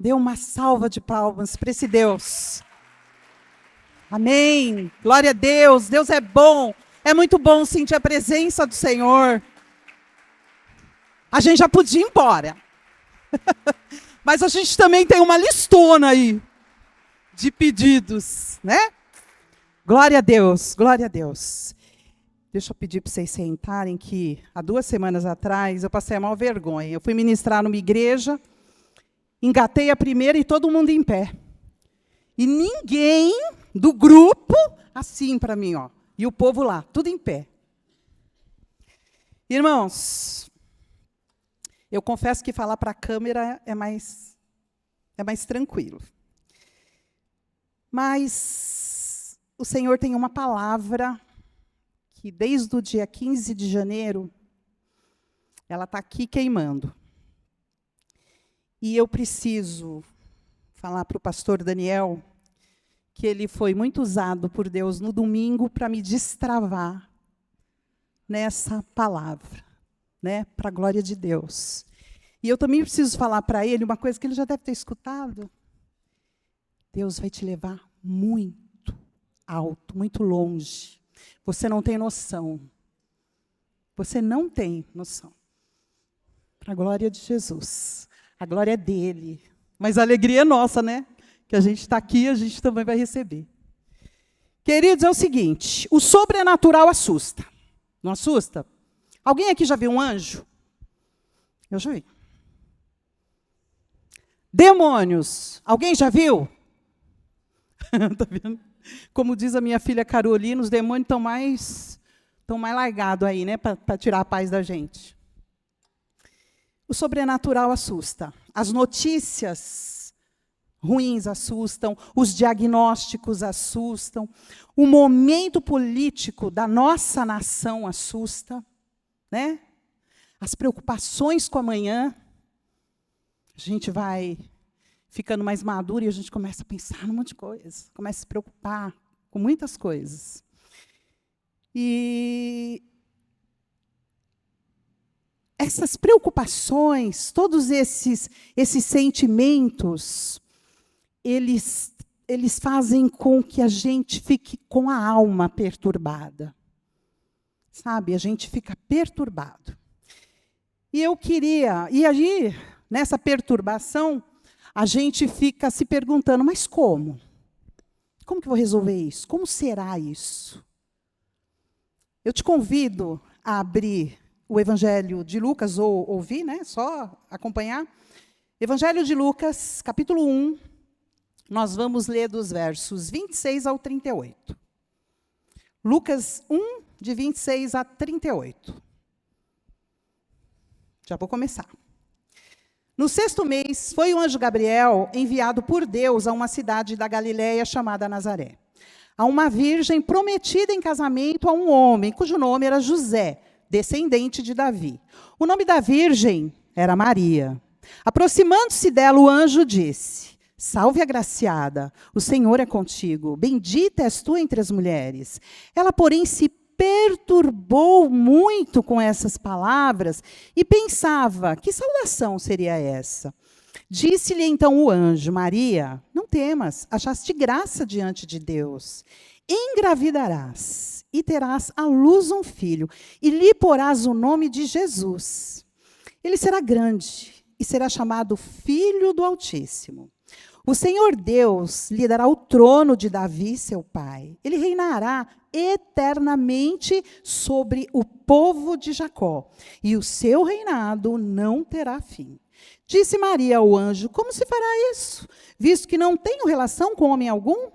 Dê uma salva de palmas para esse Deus. Amém. Glória a Deus. Deus é bom. É muito bom sentir a presença do Senhor. A gente já podia ir embora. Mas a gente também tem uma listona aí de pedidos, né? Glória a Deus, glória a Deus. Deixa eu pedir para vocês sentarem que há 2 semanas atrás eu passei a maior vergonha. Eu fui ministrar numa igreja, engatei a primeira e todo mundo em pé. E ninguém do grupo, assim para mim, ó. E o povo lá, tudo em pé. Irmãos, eu confesso que falar para a câmera é mais tranquilo. Mas o Senhor tem uma palavra que desde o dia 15 de janeiro, ela está aqui queimando. E eu preciso falar para o pastor Daniel que ele foi muito usado por Deus no domingo para me destravar nessa palavra, né, para a glória de Deus. E eu também preciso falar para ele uma coisa que ele já deve ter escutado. Deus vai te levar muito alto, muito longe. Você não tem noção. Você não tem noção. Para a glória de Jesus. A glória é dele. Mas a alegria é nossa, né? Que a gente está aqui, a gente também vai receber. Queridos, é o seguinte, o sobrenatural assusta. Não assusta? Alguém aqui já viu um anjo? Eu já vi. Demônios, alguém já viu? Tá vendo? Como diz a minha filha Carolina, os demônios estão mais largados aí, né, para tirar a paz da gente. O sobrenatural assusta. As notícias ruins assustam, os diagnósticos assustam, o momento político da nossa nação assusta, né? As preocupações com amanhã, a gente vai ficando mais maduro e a gente começa a pensar num monte de coisa, começa a se preocupar com muitas coisas. E essas preocupações, todos esses sentimentos, eles fazem com que a gente fique com a alma perturbada. Sabe? A gente fica perturbado. E aí, nessa perturbação, a gente fica se perguntando, mas como? Como que eu vou resolver isso? Como será isso? Eu te convido a abrir o Evangelho de Lucas, ou ouvir, né? Só acompanhar. Evangelho de Lucas, capítulo 1, nós vamos ler dos versos 26 ao 38. Lucas 1, de 26 a 38. Já vou começar. No 6º mês, foi o anjo Gabriel enviado por Deus a uma cidade da Galiléia chamada Nazaré, a uma virgem prometida em casamento a um homem, cujo nome era José, descendente de Davi. O nome da virgem era Maria. Aproximando-se dela, o anjo disse: Salve, agraciada, o Senhor é contigo, bendita és tu entre as mulheres. Ela, porém, se perturbou muito com essas palavras e pensava, que saudação seria essa? Disse-lhe então o anjo: Maria, não temas, achaste graça diante de Deus. Engravidarás e terás à luz um filho, e lhe porás o nome de Jesus. Ele será grande e será chamado Filho do Altíssimo. O Senhor Deus lhe dará o trono de Davi, seu pai. Ele reinará eternamente sobre o povo de Jacó, e o seu reinado não terá fim. Disse Maria ao anjo: Como se fará isso, visto que não tenho relação com homem algum?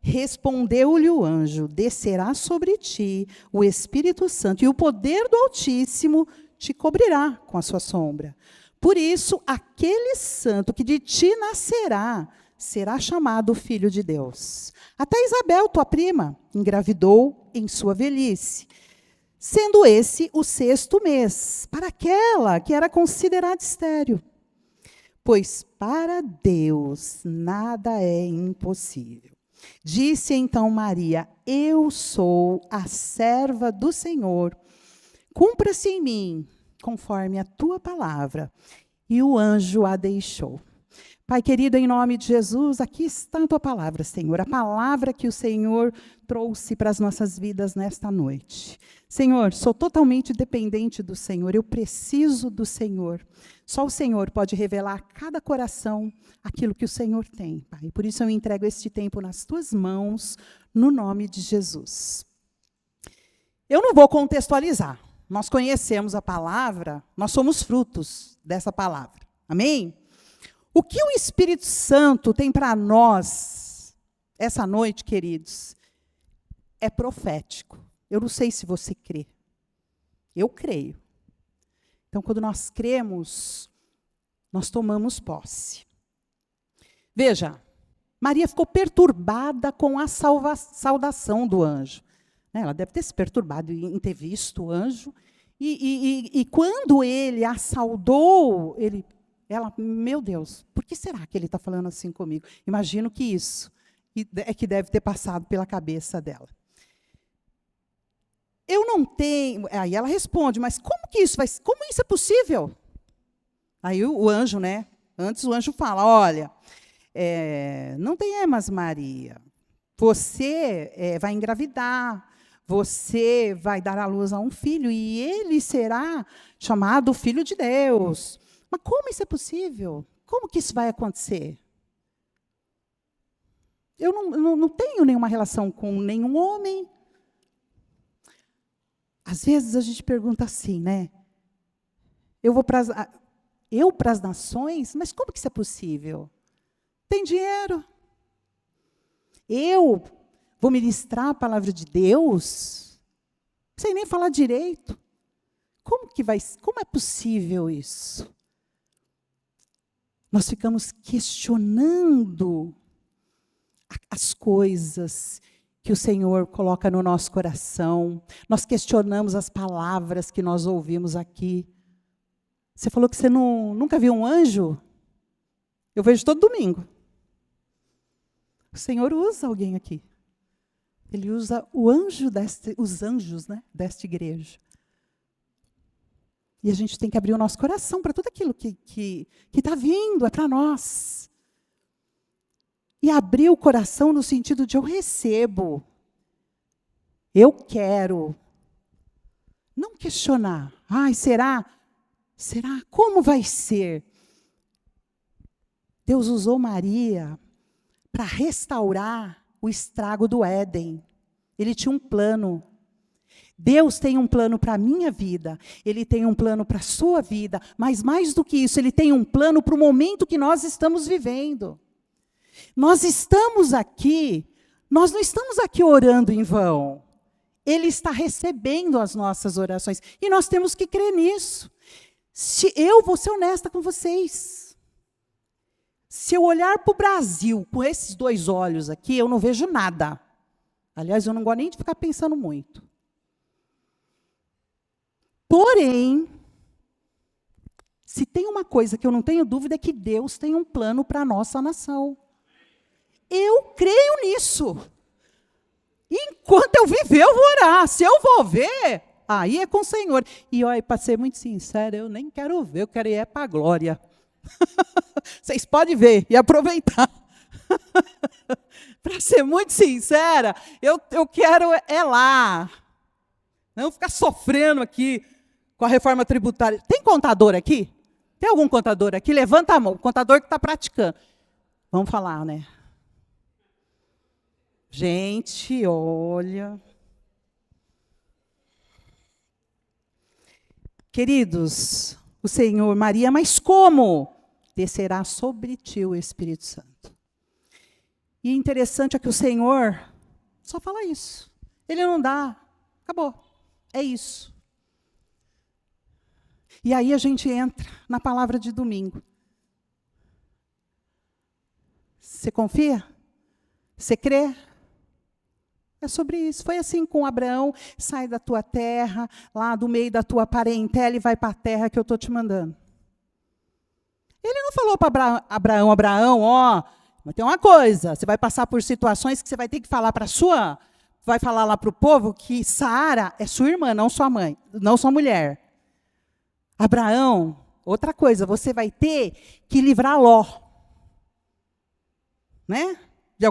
Respondeu-lhe o anjo: Descerá sobre ti o Espírito Santo, e o poder do Altíssimo te cobrirá com a sua sombra. Por isso, aquele santo que de ti nascerá será chamado Filho de Deus. Até Isabel, tua prima, engravidou em sua velhice, sendo esse o 6º mês, para aquela que era considerada estéril. Pois para Deus nada é impossível. Disse então Maria: Eu sou a serva do Senhor. Cumpra-se em mim conforme a tua palavra. E o anjo a deixou. Pai querido, em nome de Jesus, aqui está a tua palavra, Senhor, a palavra que o Senhor trouxe para as nossas vidas nesta noite. Senhor, sou totalmente dependente do Senhor, eu preciso do Senhor. Só o Senhor pode revelar a cada coração aquilo que o Senhor tem, Pai. Por isso eu entrego este tempo nas tuas mãos, no nome de Jesus. Eu não vou contextualizar. Nós conhecemos a palavra, nós somos frutos dessa palavra. Amém? O que o Espírito Santo tem para nós essa noite, queridos, é profético. Eu não sei se você crê. Eu creio. Então, quando nós cremos, nós tomamos posse. Veja, Maria ficou perturbada com a saudação do anjo. Ela deve ter se perturbado em ter visto o anjo. E quando ele a saudou, ela, meu Deus, por que será que ele está falando assim comigo? Imagino que isso é que deve ter passado pela cabeça dela. Eu não tenho... Aí ela responde, mas como isso é possível? Aí o anjo, né? Antes o anjo fala, olha, não temas, Maria. Você vai engravidar, você vai dar à luz a um filho, e ele será chamado Filho de Deus. Mas como isso é possível? Como que isso vai acontecer? Eu não tenho nenhuma relação com nenhum homem. Às vezes a gente pergunta assim, né? Eu vou para as nações, mas como que isso é possível? Tem dinheiro. Eu vou ministrar a palavra de Deus, não sei nem falar direito. Como é possível isso? Nós ficamos questionando as coisas que o Senhor coloca no nosso coração. Nós questionamos as palavras que nós ouvimos aqui. Você falou que você nunca viu um anjo? Eu vejo todo domingo. O Senhor usa alguém aqui. Ele usa os anjos, né, desta igreja. E a gente tem que abrir o nosso coração para tudo aquilo que está vindo, é para nós. E abrir o coração no sentido de eu recebo. Eu quero. Não questionar. Ai, será? Será? Como vai ser? Deus usou Maria para restaurar o estrago do Éden. Ele tinha um plano. Deus tem um plano para a minha vida, Ele tem um plano para a sua vida, mas mais do que isso, Ele tem um plano para o momento que nós estamos vivendo. Nós estamos aqui, nós não estamos aqui orando em vão. Ele está recebendo as nossas orações, e nós temos que crer nisso. Eu vou ser honesta com vocês. Se eu olhar para o Brasil com esses dois olhos aqui, eu não vejo nada. Aliás, eu não gosto nem de ficar pensando muito. Porém, se tem uma coisa que eu não tenho dúvida é que Deus tem um plano para a nossa nação. Eu creio nisso. Enquanto eu viver, eu vou orar. Se eu vou ver, aí é com o Senhor. E olha, para ser muito sincera, eu nem quero ver, eu quero ir para a glória. Vocês podem ver e aproveitar. Para ser muito sincera, eu quero lá. Não ficar sofrendo aqui com a reforma tributária. Tem contador aqui? Tem algum contador aqui? Levanta a mão. O contador que está praticando. Vamos falar, né? Gente, olha. Queridos, o Senhor, Maria, mas como? Descerá sobre ti o Espírito Santo. E interessante é que o Senhor só fala isso. Ele não dá. Acabou. É isso. E aí a gente entra na palavra de domingo. Você confia? Você crê? É sobre isso. Foi assim com Abraão. Sai da tua terra, lá do meio da tua parentela e vai para a terra que eu estou te mandando. Ele não falou para Abraão, ó, mas tem uma coisa, você vai passar por situações que você vai ter que falar para vai falar lá para o povo que Sara é sua irmã, não sua mãe, não sua mulher. Abraão, outra coisa, você vai ter que livrar Ló. né? De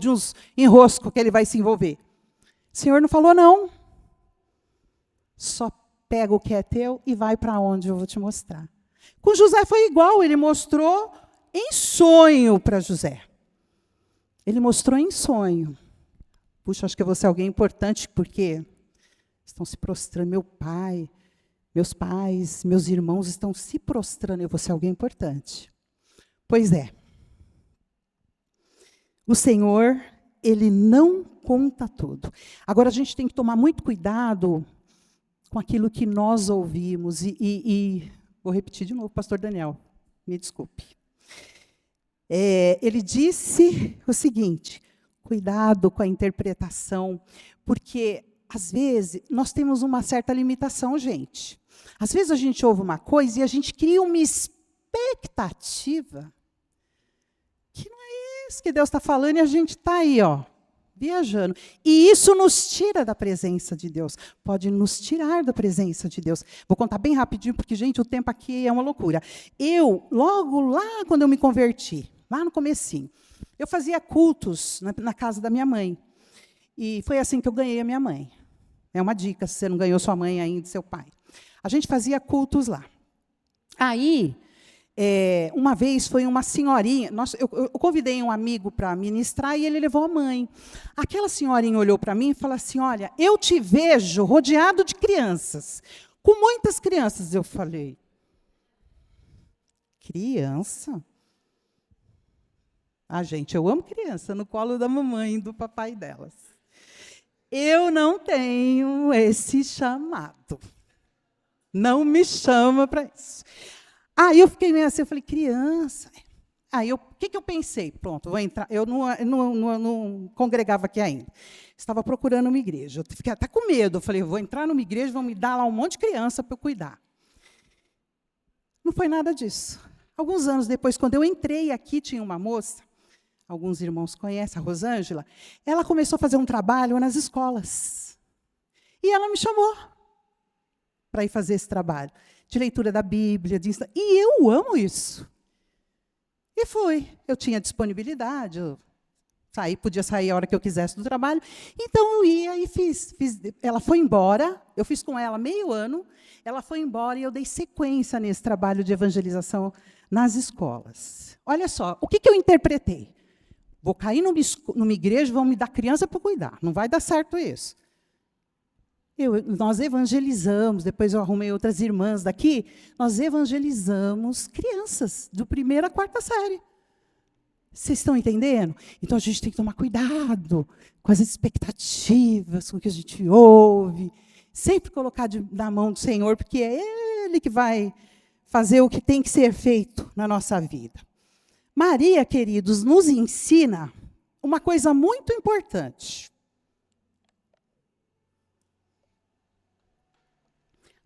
uns enroscos que ele vai se envolver. O Senhor não falou, não. Só pega o que é teu e vai para onde eu vou te mostrar. Com José foi igual, ele mostrou em sonho para José. Ele mostrou em sonho. Puxa, acho que eu vou ser alguém importante, porque estão se prostrando, meu pai, meus pais, meus irmãos estão se prostrando, eu vou ser alguém importante. Pois é. O Senhor, Ele não conta tudo. Agora, a gente tem que tomar muito cuidado com aquilo que nós ouvimos. E vou repetir de novo, pastor Daniel, me desculpe. Ele disse o seguinte, cuidado com a interpretação, porque, às vezes, nós temos uma certa limitação, gente. Às vezes, a gente ouve uma coisa e a gente cria uma expectativa que não é isso que Deus está falando e a gente está aí, viajando. E isso nos tira da presença de Deus. Pode nos tirar da presença de Deus. Vou contar bem rapidinho, porque, gente, o tempo aqui é uma loucura. Logo lá, quando eu me converti, lá no comecinho, eu fazia cultos na casa da minha mãe. E foi assim que eu ganhei a minha mãe. É uma dica, se você não ganhou sua mãe ainda, seu pai. A gente fazia cultos lá. Aí, uma vez foi uma senhorinha, eu convidei um amigo para ministrar e ele levou a mãe. Aquela senhorinha olhou para mim e falou assim, olha, eu te vejo rodeado de crianças, com muitas crianças. Eu falei, criança? Gente, eu amo criança, no colo da mamãe e do papai delas. Eu não tenho esse chamado. Não me chama para isso. Aí eu fiquei meio assim, eu falei, criança. Aí o que eu pensei? Pronto, vou entrar. Eu não congregava aqui ainda. Estava procurando uma igreja. Eu fiquei até com medo. Eu falei, vou entrar numa igreja, vão me dar lá um monte de criança para eu cuidar. Não foi nada disso. Alguns anos depois, quando eu entrei aqui, tinha uma moça, alguns irmãos conhecem, a Rosângela, ela começou a fazer um trabalho nas escolas. E ela me chamou para ir fazer esse trabalho de leitura da Bíblia. E eu amo isso. E fui. Eu tinha disponibilidade, podia sair a hora que eu quisesse do trabalho. Então, eu ia e fiz. Ela foi embora, eu fiz com ela meio ano, ela foi embora e eu dei sequência nesse trabalho de evangelização nas escolas. Olha só, o que eu interpretei? Vou cair numa igreja, vão me dar criança para cuidar. Não vai dar certo isso. Nós evangelizamos, depois eu arrumei outras irmãs daqui, nós evangelizamos crianças, do 1º à 4ª série. Vocês estão entendendo? Então, a gente tem que tomar cuidado com as expectativas, com o que a gente ouve, sempre colocar na mão do Senhor, porque é Ele que vai fazer o que tem que ser feito na nossa vida. Maria, queridos, nos ensina uma coisa muito importante.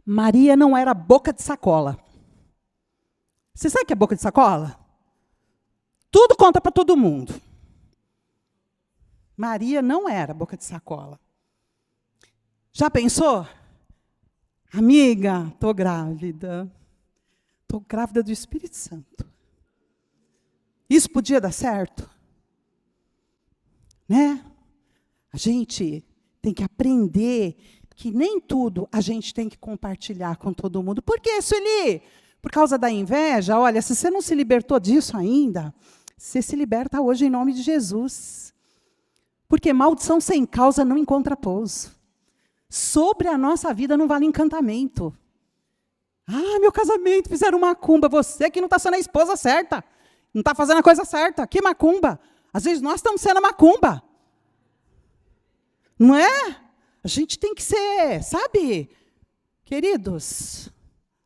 Maria não era boca de sacola. Você sabe o que é boca de sacola? Tudo conta para todo mundo. Maria não era boca de sacola. Já pensou? Amiga, estou grávida. Estou grávida do Espírito Santo. Isso podia dar certo? Né? A gente tem que aprender que nem tudo a gente tem que compartilhar com todo mundo. Por que, Sueli? Por causa da inveja? Olha, se você não se libertou disso ainda, você se liberta hoje em nome de Jesus. Porque maldição sem causa não encontra pouso. Sobre a nossa vida não vale encantamento. Meu casamento, fizeram macumba. Você que não está sendo a esposa certa. Não está fazendo a coisa certa. Que macumba? Às vezes nós estamos sendo a macumba. Não é? A gente tem que ser, sabe? Queridos,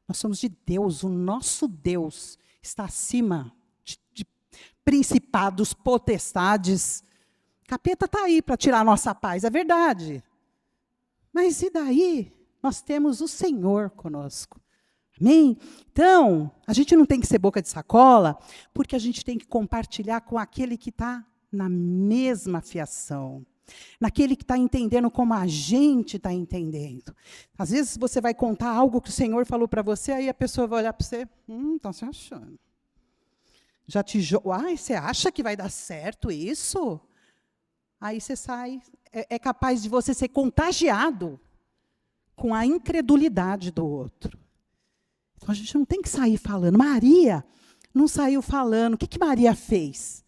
nós somos de Deus. O nosso Deus está acima de principados, potestades. Capeta está aí para tirar a nossa paz, é verdade. Mas e daí? Nós temos o Senhor conosco. Amém? Então, a gente não tem que ser boca de sacola, porque a gente tem que compartilhar com aquele que está na mesma fiação. Naquele que está entendendo como a gente está entendendo. Às vezes você vai contar algo que o Senhor falou para você, aí a pessoa vai olhar para você, está se achando. Ai, você acha que vai dar certo isso? Aí você sai, é capaz de você ser contagiado com a incredulidade do outro. Então, a gente não tem que sair falando. Maria não saiu falando. O que Maria fez?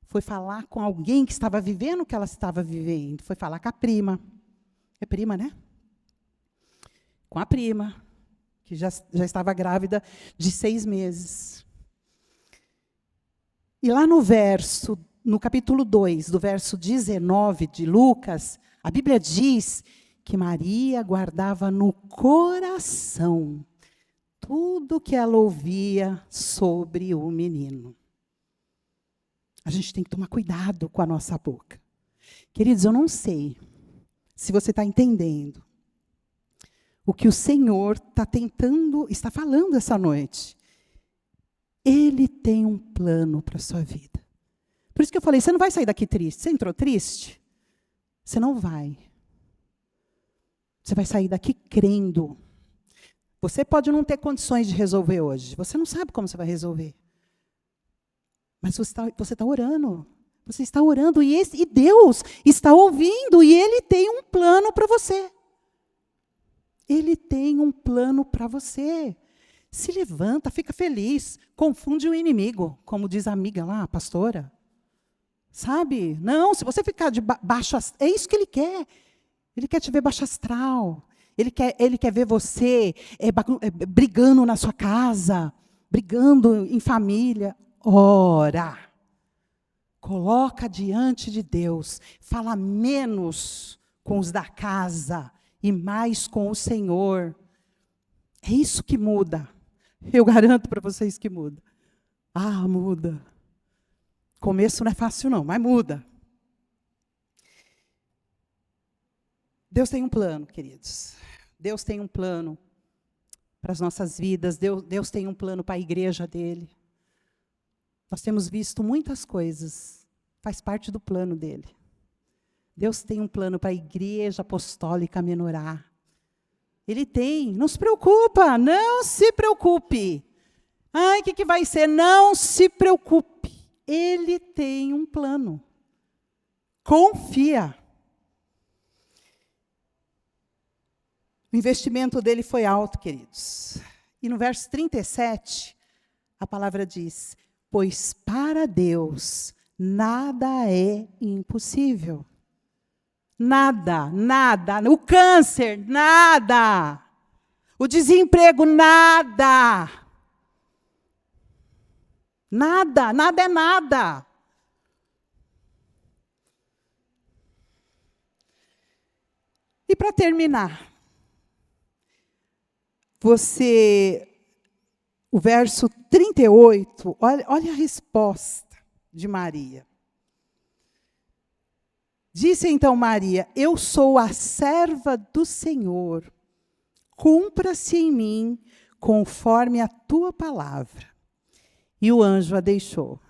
Foi falar com alguém que estava vivendo o que ela estava vivendo. Foi falar com a prima. É prima, né? Com a prima, que já estava grávida de 6 meses. E lá no capítulo 2, do verso 19 de Lucas, a Bíblia diz que Maria guardava no coração tudo que ela ouvia sobre o menino. A gente tem que tomar cuidado com a nossa boca. Queridos, eu não sei se você está entendendo o que o Senhor está falando essa noite. Ele tem um plano para a sua vida. Por isso que eu falei, você não vai sair daqui triste. Você entrou triste? Você não vai. Você vai sair daqui crendo. Você pode não ter condições de resolver hoje. Você não sabe como você vai resolver. Mas você está orando. Você está orando e Deus está ouvindo. E Ele tem um plano para você. Ele tem um plano para você. Se levanta, fica feliz. Confunde o inimigo, como diz a amiga lá, a pastora. Sabe? Não, se você ficar de baixo astral, é isso que Ele quer. Ele quer te ver baixo astral. Ele quer ver você brigando na sua casa, brigando em família. Ora, coloca diante de Deus, fala menos com os da casa e mais com o Senhor. É isso que muda. Eu garanto para vocês que muda. Ah, muda. Começo não é fácil não, mas muda. Deus tem um plano, queridos. Deus tem um plano para as nossas vidas. Deus tem um plano para a igreja dele. Nós temos visto muitas coisas. Faz parte do plano dele. Deus tem um plano para a igreja apostólica Menorá. Ele tem. Não se preocupa. Não se preocupe. Ai, o que vai ser? Não se preocupe. Ele tem um plano. Confia. O investimento dele foi alto, queridos. E no verso 37, a palavra diz: pois para Deus nada é impossível. Nada, nada. O câncer, nada. O desemprego, nada. Nada, nada é nada. E para terminar, o verso 38, olha a resposta de Maria. Disse então Maria: eu sou a serva do Senhor, cumpra-se em mim conforme a tua palavra. E o anjo a deixou.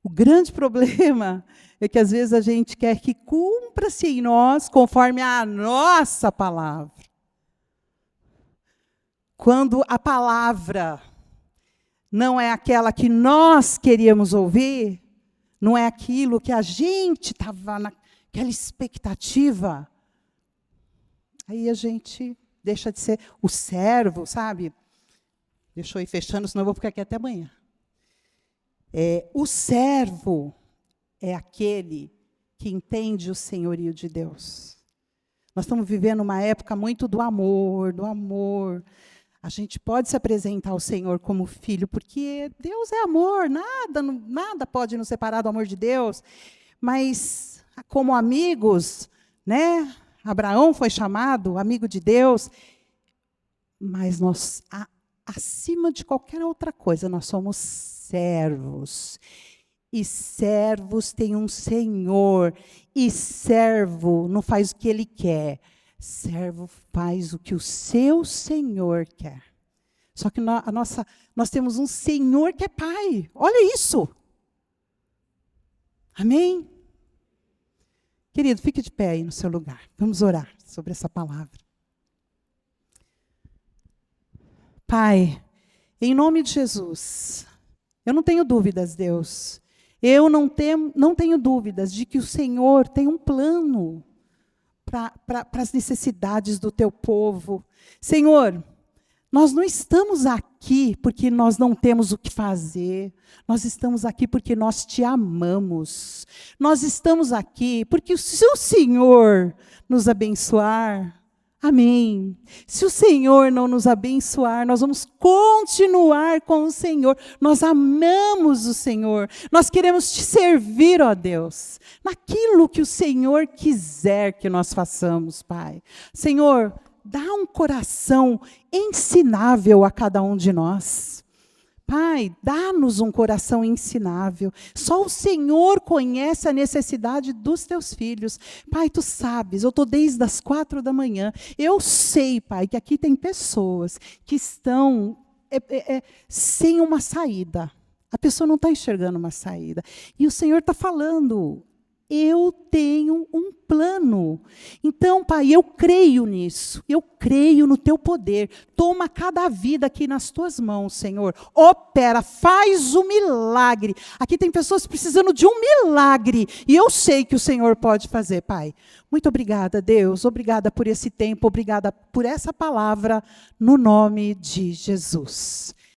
O grande problema é que às vezes a gente quer que cumpra-se em nós conforme a nossa palavra. Quando a palavra não é aquela que nós queríamos ouvir, não é aquilo que a gente estava naquela expectativa, aí a gente deixa de ser o servo, sabe? Deixa eu ir fechando, senão eu vou ficar aqui até amanhã. O servo é aquele que entende o senhorio de Deus. Nós estamos vivendo uma época muito do amor, do amor. A gente pode se apresentar ao Senhor como filho, porque Deus é amor, nada pode nos separar do amor de Deus. Mas, como amigos, né? Abraão foi chamado amigo de Deus, mas nós, acima de qualquer outra coisa, nós somos servos. E servos têm um Senhor, e servo não faz o que ele quer. Servo faz o que o seu Senhor quer. Só que nós temos um Senhor que é Pai. Olha isso. Amém? Querido, fique de pé aí no seu lugar. Vamos orar sobre essa palavra. Pai, em nome de Jesus, Eu não tenho dúvidas, Deus. Eu não tenho dúvidas de que o Senhor tem um plano para as necessidades do teu povo. Senhor, nós não estamos aqui porque nós não temos o que fazer. Nós estamos aqui porque nós te amamos. Nós estamos aqui porque se o Senhor nos abençoar, amém. Se o Senhor não nos abençoar, nós vamos continuar com o Senhor. Nós amamos o Senhor. Nós queremos te servir, ó Deus, naquilo que o Senhor quiser que nós façamos, Pai. Senhor, dá um coração ensinável a cada um de nós. Pai, dá-nos um coração ensinável. Só o Senhor conhece a necessidade dos teus filhos. Pai, tu sabes, eu estou desde as 4 da manhã. Eu sei, Pai, que aqui tem pessoas que estão sem uma saída. A pessoa não está enxergando uma saída. E o Senhor está falando, eu tenho um plano. Então, Pai, eu creio nisso. Eu creio no teu poder. Toma cada vida aqui nas tuas mãos, Senhor. Opera, faz o milagre. Aqui tem pessoas precisando de um milagre. E eu sei que o Senhor pode fazer, Pai. Muito obrigada, Deus. Obrigada por esse tempo. Obrigada por essa palavra, no nome de Jesus.